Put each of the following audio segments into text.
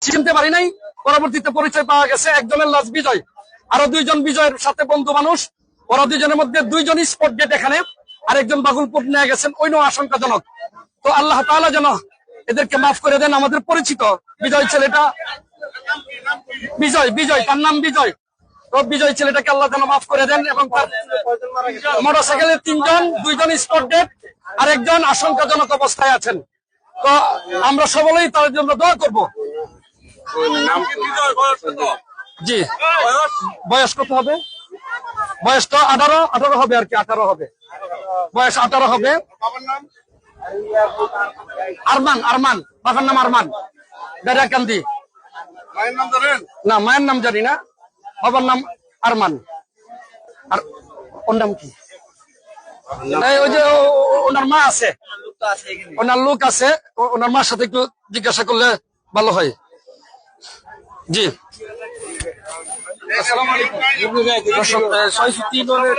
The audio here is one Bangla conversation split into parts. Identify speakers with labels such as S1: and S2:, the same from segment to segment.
S1: চিনতে পারি নাই। পরবর্তীতে পরিচয় পাওয়া গেছে একজনের লাশ বিজয়, আরো দুইজন বিজয়ের সাথে বন্ধু মানুষ। ওরা দুইজনের মধ্যে দুইজনই স্পট ডেট এখানে, আরেকজন বাগুলপুর নিয়ে গেছেন, ওই নয় আশঙ্কাজনক। তো আল্লাহ তাআলা যেন এদেরকে মাফ করে দেন। আমাদের পরিচিত বিজয় ছেলেটা, বিজয় তার নাম বিজয়। তো বিজয় ছেলেটাকে আল্লাহ যেন মাফ করে দেন। এবং তার মোটরসাইকেলের 3 জন, 2 জন স্পট ডেট, আর একজন আশঙ্কাজনক অবস্থায় আছেন। তো আমরা সকলেই তার জন্য দোয়া করব। জি, বয়স কত হবে? বয়স তো 18 হবে আর কি, 18 হবে, বয়স 18 হবে। আরমান, বাবার নাম আরমান, বেড়াকান্দি। না, মায়ের নাম জানি না, বাবার নাম আরমান। আর ওর নাম কি? ওই যে ওনার মা আছে, ওনার লোক আছে, ওনার মার সাথে একটু জিজ্ঞাসা করলে ভালো হয়। জি,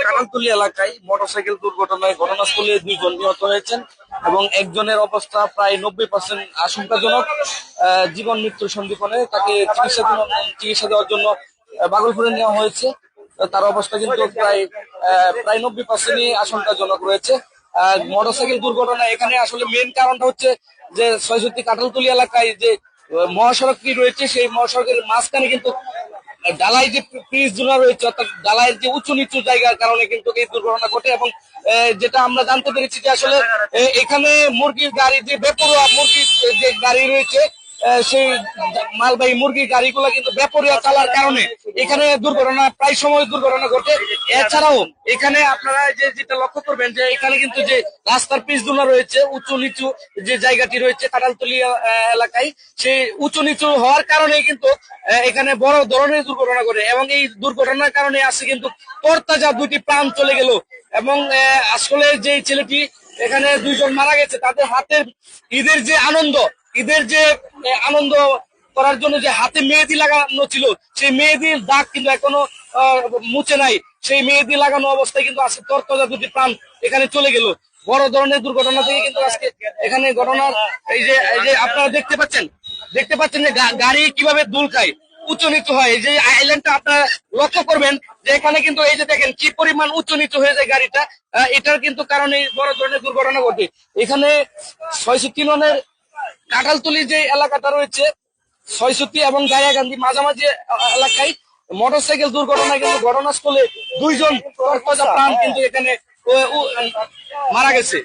S2: কানালতলী এলাকায় মোটরসাইকেল দুর্ঘটনায় ঘটনাস্থলে 2 জন নিহত হয়েছেন এবং একজনের অবস্থা প্রায় 90% আশঙ্কাজনক। জীবন মৃত্যুর সন্ধিক্ষণে তাকে চিকিৎসা দেওয়ার জন্য ভাগলপুরে নেওয়া হয়েছে। তার অবস্থা কিন্তু প্রায় 90%ই আশঙ্কাজনক রয়েছে। মোটরসাইকেল দুর্ঘটনা এখানে আসলে মেইন কারণটা হচ্ছে যে ৬৬ কাঁঠালতলী এলাকায় যে মহাসড়কটি রয়েছে, সেই মহাসড়কের মাঝখানে কিন্তু ডালাই যে পিচ জোড়া রয়েছে, অর্থাৎ ডালাইয়ের যে উঁচু নিচু জায়গার কারণে কিন্তু এই দুর্ঘটনা ঘটে। এবং যেটা আমরা জানতে পেরেছি যে আসলে এখানে মুরগির গাড়ি, যে বেপরোয়া মুরগির যে গাড়ি রয়েছে, সেই মালবাহী মুরগির গাড়িগুলো কিন্তু বেপরোয়া চালার কারণে এখানে দুর্ঘটনা, প্রায় সময় দুর্ঘটনা ঘটে। এছাড়াও এখানে আপনারা যেটা লক্ষ্য করবেন যে এখানে কিন্তু যে রাস্তার পিচগুলো রয়েছে, উঁচু নিচু যে জায়গাটি রয়েছে কাঁঠালতলী এলাকায়, সেই উঁচু নিচু হওয়ার কারণে কিন্তু এখানে বড় ধরনের দুর্ঘটনা ঘটে। এবং এই দুর্ঘটনার কারণে আছে কিন্তু তরতাজা 2টি প্রাণ চলে গেল। এবং আসলে যে ছেলেটি এখানে 2 জন মারা গেছে, তাদের হাতের ঈদের যে আনন্দ করার জন্য যে হাতে মেহেদি লাগানো ছিল, সেই মেহেদির দাগ কিন্তু এখনো মুছে নাই। সেই মেহেদি লাগানো অবস্থায় কিন্তু আজকে তরতাজা 2টি প্রাণ এখানে চলে গেল। বড় ধরনের দুর্ঘটনা থেকে কিন্তু আজকে এখানে ঘটনার এই যে আপনারা দেখতে পাচ্ছেন যে গাড়ি কিভাবে দুল খায়, উঁচু নিচু হয়। এই যে আইল্যান্ডটা আপনারা লক্ষ্য করবেন যে এখানে কিন্তু এই যে দেখেন কি পরিমাণ উঁচু নিচু হয়ে যায় গাড়িটা, এটার কিন্তু কারণে বড় ধরনের দুর্ঘটনা ঘটে। এখানে ৬৬ ননের কাঁঠালতলী যে এলাকাটা রয়েছে, ৬৬ এবং গায়াকান্দি মাঝামাঝি এলাকায় মোটরসাইকেল দুর্ঘটনায় কিন্তু ঘটনাস্থলে 2 জন তরতাজা প্রাণ কিন্তু এখানে মারা গেছে।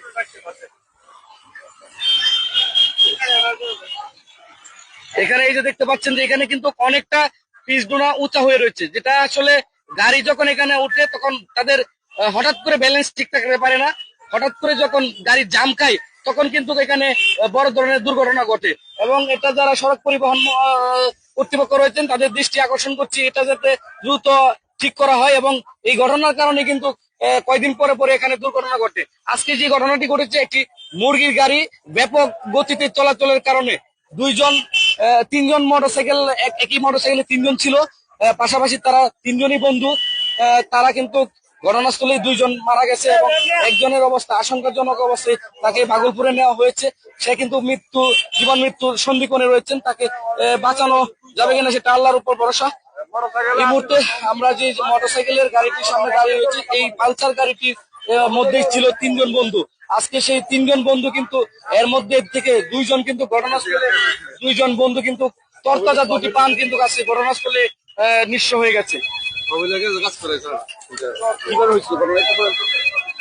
S2: এখানে এই যে দেখতে পাচ্ছেন যে এখানে কিন্তু অনেকটা পিচডোনা উঁচা হয়ে রয়েছে, যেটা আসলে গাড়ি যখন এখানে উঠে তখন তাদের হঠাৎ করে ব্যালেন্স ঠিক থাকতে পারে না। হঠাৎ করে যখন গাড়ি জাম খায় তখন কিন্তু এখানে বড় ধরনের দুর্ঘটনা ঘটে। এবং এটা যারা সড়ক পরিবহন কর্তৃপক্ষ রয়েছেন তাদের দৃষ্টি আকর্ষণ করছি, এটা যাতে দ্রুত ঠিক করা হয়। এবং এই ঘটনার কারণে কিন্তু কয়েকদিন পরে এখানে দুর্ঘটনা ঘটে। আজকে যে ঘটনাটি ঘটেছে, একটি মুরগির গাড়ি ব্যাপক গতিতে চলাচলের কারণে 3 জন মোটরসাইকেল, একই মোটরসাইকেলে 3 জন ছিল, পাশাপাশি তারা 3 জনই বন্ধু। তারা কিন্তু ঘটনাস্থলে 2 জন মারা গেছে এবং একজনের অবস্থা আশঙ্কাজনক অবস্থায়, তাকে ভাগলপুরে নেওয়া হয়েছে। সে কিন্তু জীবন মৃত্যুর সন্ধিক্ষণে রয়েছেন, তাকে বাঁচানো যাবে কিনা সেটা আল্লাহর উপর ভরসা। এই মুহূর্তে আমরা যে মোটরসাইকেলের গাড়িটির সামনে দাঁড়িয়ে রয়েছি, এই পালসার গাড়িটির মধ্যেই ছিল 3 জন বন্ধু। আজকে সেই 3 জন বন্ধু কিন্তু এর মধ্যে থেকে 2 জন কিন্তু ঘটনাস্থলে, 2 জন বন্ধু কিন্তু তরতাজা 2টি প্রাণ কিন্তু কাছে ঘটনাস্থলে নিঃস্ব হয়ে গেছে।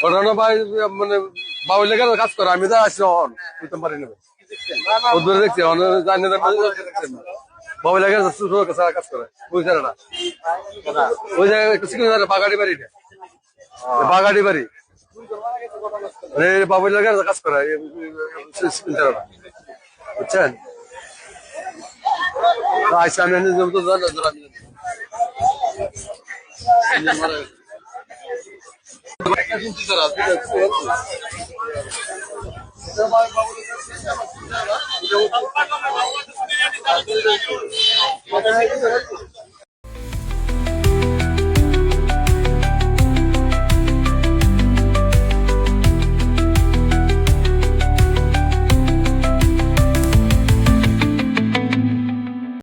S3: ঘটনা ভাই মানে বাউল লেগে কাজ করে, আমি তো আসছি বুঝতে পারি না, দেখছি বাবু লেগে কাজ করে বুঝতে না। ওই জায়গায় একটু বাগাড়ি বাড়ি, বাগাড়ি বাড়ি বাবু লেগে কাজ করে, বুঝছেন? আইসা আমি